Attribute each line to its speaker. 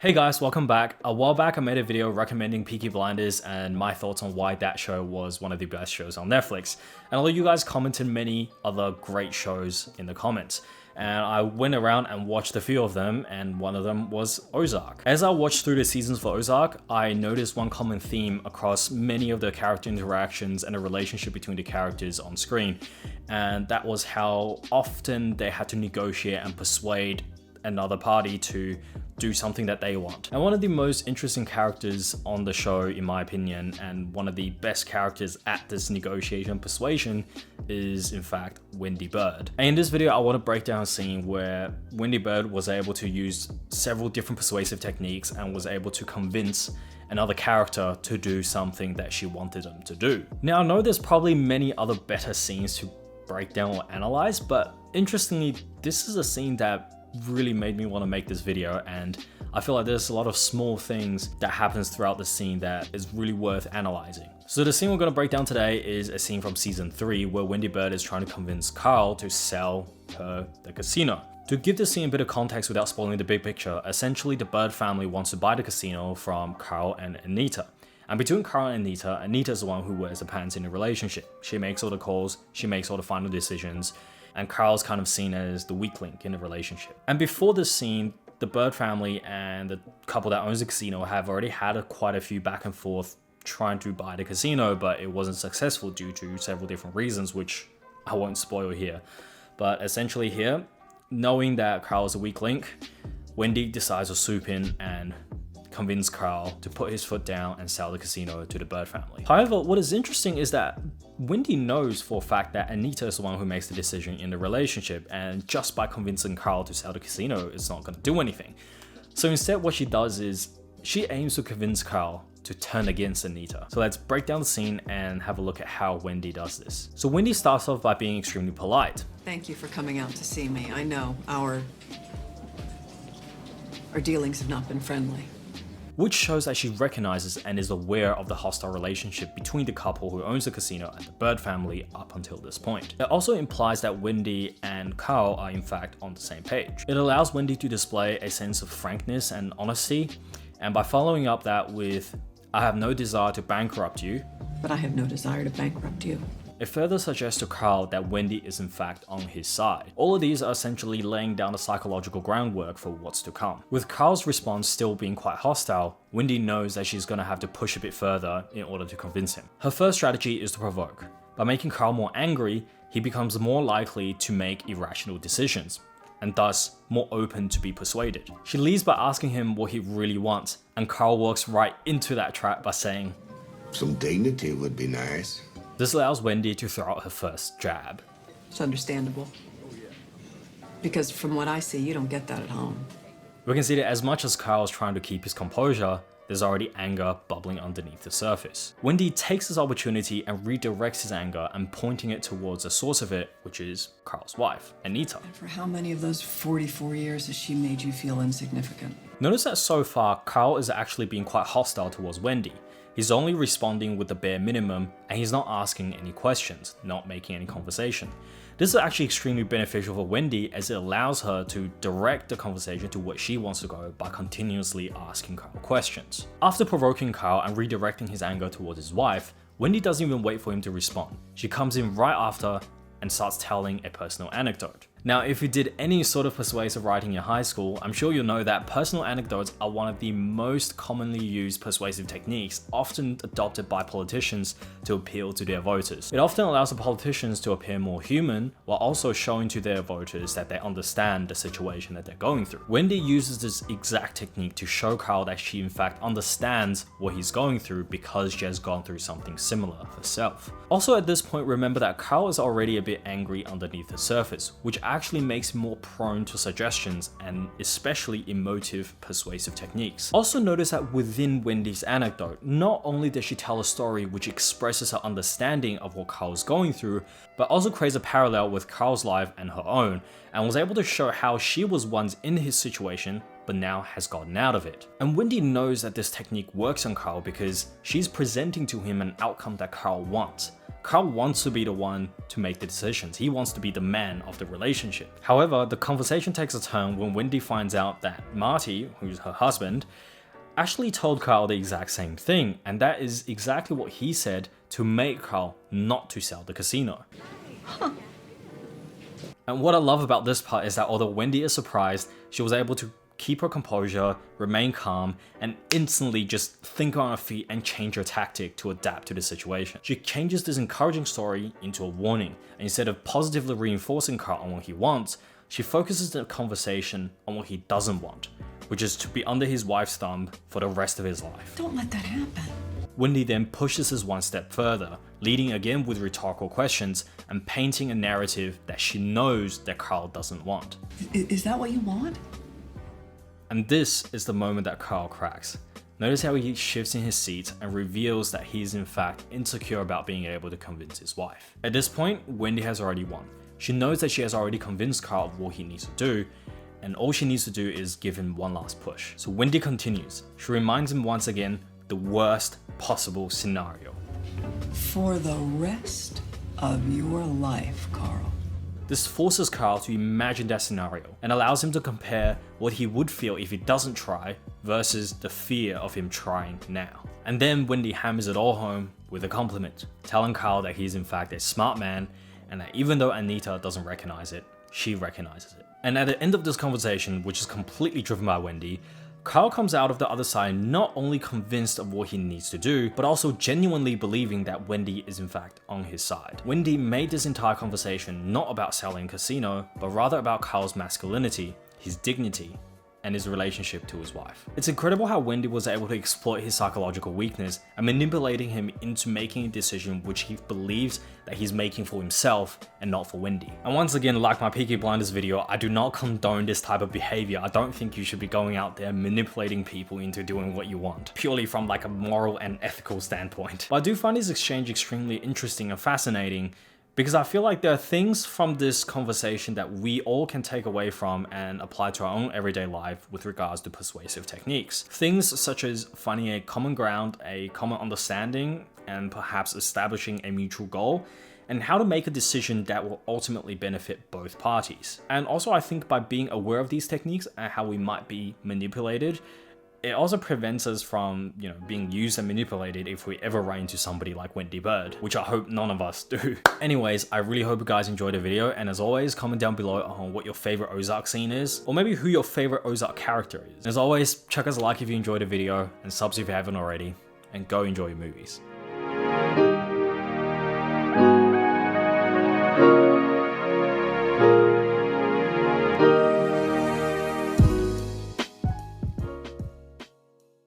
Speaker 1: Hey guys, welcome back. A while back I made a video recommending Peaky Blinders and my thoughts on why that show was one of the best shows on Netflix. And although you guys commented many other great shows in the comments, and I went around and watched a few of them, and one of them was Ozark. As I watched through the seasons for Ozark, I noticed one common theme across many of the character interactions and the relationship between the characters on screen, and that was how often they had to negotiate and persuade another party to do something that they want. And one of the most interesting characters on the show, in my opinion, and one of the best characters at this negotiation persuasion is in fact Wendy Byrde. And in this video, I want to break down a scene where Wendy Byrde was able to use several different persuasive techniques and was able to convince another character to do something that she wanted them to do. Now, I know there's probably many other better scenes to break down or analyze, but interestingly, this is a scene that really made me want to make this video, and I feel like there's a lot of small things that happens throughout the scene that is really worth analyzing. So the scene we're going to break down today is a scene from season 3 where Wendy Byrde is trying to convince Carl to sell her the casino. To give the scene a bit of context without spoiling the big picture, essentially the Byrde family wants to buy the casino from Carl and Anita. And between Carl and Anita, Anita is the one who wears the pants in the relationship. She makes all the calls, she makes all the final decisions, and Carl's kind of seen as the weak link in the relationship. And before this scene, the Byrde family and the couple that owns the casino have already had quite a few back and forth trying to buy the casino, but it wasn't successful due to several different reasons, which I won't spoil here. But essentially here, knowing that Carl is a weak link, Wendy decides to swoop in and convince Carl to put his foot down and sell the casino to the Byrde family. However, what is interesting is that Wendy knows for a fact that Anita is the one who makes the decision in the relationship, and just by convincing Carl to sell the casino, it's not going to do anything. So instead, what she does is she aims to convince Carl to turn against Anita. So let's break down the scene and have a look at how Wendy does this. So Wendy starts off by being extremely polite.
Speaker 2: Thank you for coming out to see me. I know our dealings have not been friendly.
Speaker 1: Which shows that she recognizes and is aware of the hostile relationship between the couple who owns the casino and the Byrde family up until this point. It also implies that Wendy and Carl are in fact on the same page. It allows Wendy to display a sense of frankness and honesty, and by following up that with, "I have no desire to bankrupt you,"
Speaker 2: But I have no desire to bankrupt you.
Speaker 1: it further suggests to Carl that Wendy is in fact on his side. All of these are essentially laying down the psychological groundwork for what's to come. With Carl's response still being quite hostile, Wendy knows that she's going to have to push a bit further in order to convince him. Her first strategy is to provoke. By making Carl more angry, he becomes more likely to make irrational decisions, and thus more open to be persuaded. She leads by asking him what he really wants, and Carl walks right into that trap by saying,
Speaker 3: "Some dignity would be nice."
Speaker 1: This allows Wendy to throw out her first jab.
Speaker 2: It's understandable. Because from what I see, you don't get that at home.
Speaker 1: We can see that as much as Carl's trying to keep his composure, there's already anger bubbling underneath the surface. Wendy takes this opportunity and redirects his anger and pointing it towards the source of it, which is Carl's wife, Anita.
Speaker 2: And for how many of those 44 years has she made you feel insignificant?
Speaker 1: Notice that so far, Carl is actually being quite hostile towards Wendy. He's only responding with the bare minimum, and he's not asking any questions, not making any conversation. This is actually extremely beneficial for Wendy, as it allows her to direct the conversation to where she wants to go by continuously asking Carl questions. After provoking Carl and redirecting his anger towards his wife, Wendy doesn't even wait for him to respond. She comes in right after and starts telling a personal anecdote. Now, if you did any sort of persuasive writing in high school, I'm sure you'll know that personal anecdotes are one of the most commonly used persuasive techniques, often adopted by politicians to appeal to their voters. It often allows the politicians to appear more human, while also showing to their voters that they understand the situation that they're going through. Wendy uses this exact technique to show Carl that she in fact understands what he's going through because she has gone through something similar herself. Also at this point, remember that Carl is already a bit angry underneath the surface, which actually makes him more prone to suggestions and especially emotive persuasive techniques. Also notice that within Wendy's anecdote, not only does she tell a story which expresses her understanding of what Carl is going through, but also creates a parallel with Carl's life and her own, and was able to show how she was once in his situation but now has gotten out of it. And Wendy knows that this technique works on Carl because she's presenting to him an outcome that Carl wants. Carl wants to be the one to make the decisions. He wants to be the man of the relationship. However, the conversation takes a turn when Wendy finds out that Marty, who's her husband, actually told Carl the exact same thing, and that is exactly what he said to make Carl not to sell the casino.
Speaker 2: Huh.
Speaker 1: And what I love about this part is that although Wendy is surprised, she was able to keep her composure, remain calm, and instantly just think on her feet and change her tactic to adapt to the situation. She changes this encouraging story into a warning, and instead of positively reinforcing Carl on what he wants, she focuses the conversation on what he doesn't want, which is to be under his wife's thumb for the rest of his life.
Speaker 2: Don't let that happen.
Speaker 1: Wendy then pushes this one step further, leading again with rhetorical questions and painting a narrative that she knows that Carl doesn't want.
Speaker 2: Is that what you want?
Speaker 1: And this is the moment that Carl cracks. Notice how he shifts in his seat and reveals that he is in fact insecure about being able to convince his wife. At this point, Wendy has already won. She knows that she has already convinced Carl of what he needs to do, and all she needs to do is give him one last push. So Wendy continues. She reminds him once again the worst possible scenario.
Speaker 2: For the rest of your life, Carl.
Speaker 1: This forces Carl to imagine that scenario and allows him to compare what he would feel if he doesn't try versus the fear of him trying now. And then Wendy hammers it all home with a compliment, telling Carl that he's in fact a smart man and that even though Anita doesn't recognize it, she recognizes it. And at the end of this conversation, which is completely driven by Wendy, Carl comes out of the other side not only convinced of what he needs to do, but also genuinely believing that Wendy is in fact on his side. Wendy made this entire conversation not about selling casino, but rather about Carl's masculinity, his dignity, and his relationship to his wife. It's incredible how Wendy was able to exploit his psychological weakness and manipulating him into making a decision which he believes that he's making for himself and not for Wendy. And once again, like my Peaky Blinders video, I do not condone this type of behavior. I don't think you should be going out there manipulating people into doing what you want, purely from like a moral and ethical standpoint. But I do find this exchange extremely interesting and fascinating, because I feel like there are things from this conversation that we all can take away from and apply to our own everyday life with regards to persuasive techniques. Things such as finding a common ground, a common understanding, and perhaps establishing a mutual goal, and how to make a decision that will ultimately benefit both parties. And also I think by being aware of these techniques and how we might be manipulated, it also prevents us from, being used and manipulated if we ever run into somebody like Wendy Byrde, which I hope none of us do. Anyways, I really hope you guys enjoyed the video, and as always, comment down below on what your favorite Ozark scene is, or maybe who your favorite Ozark character is. As always, chuck us a like if you enjoyed the video, and subs if you haven't already, and go enjoy your movies.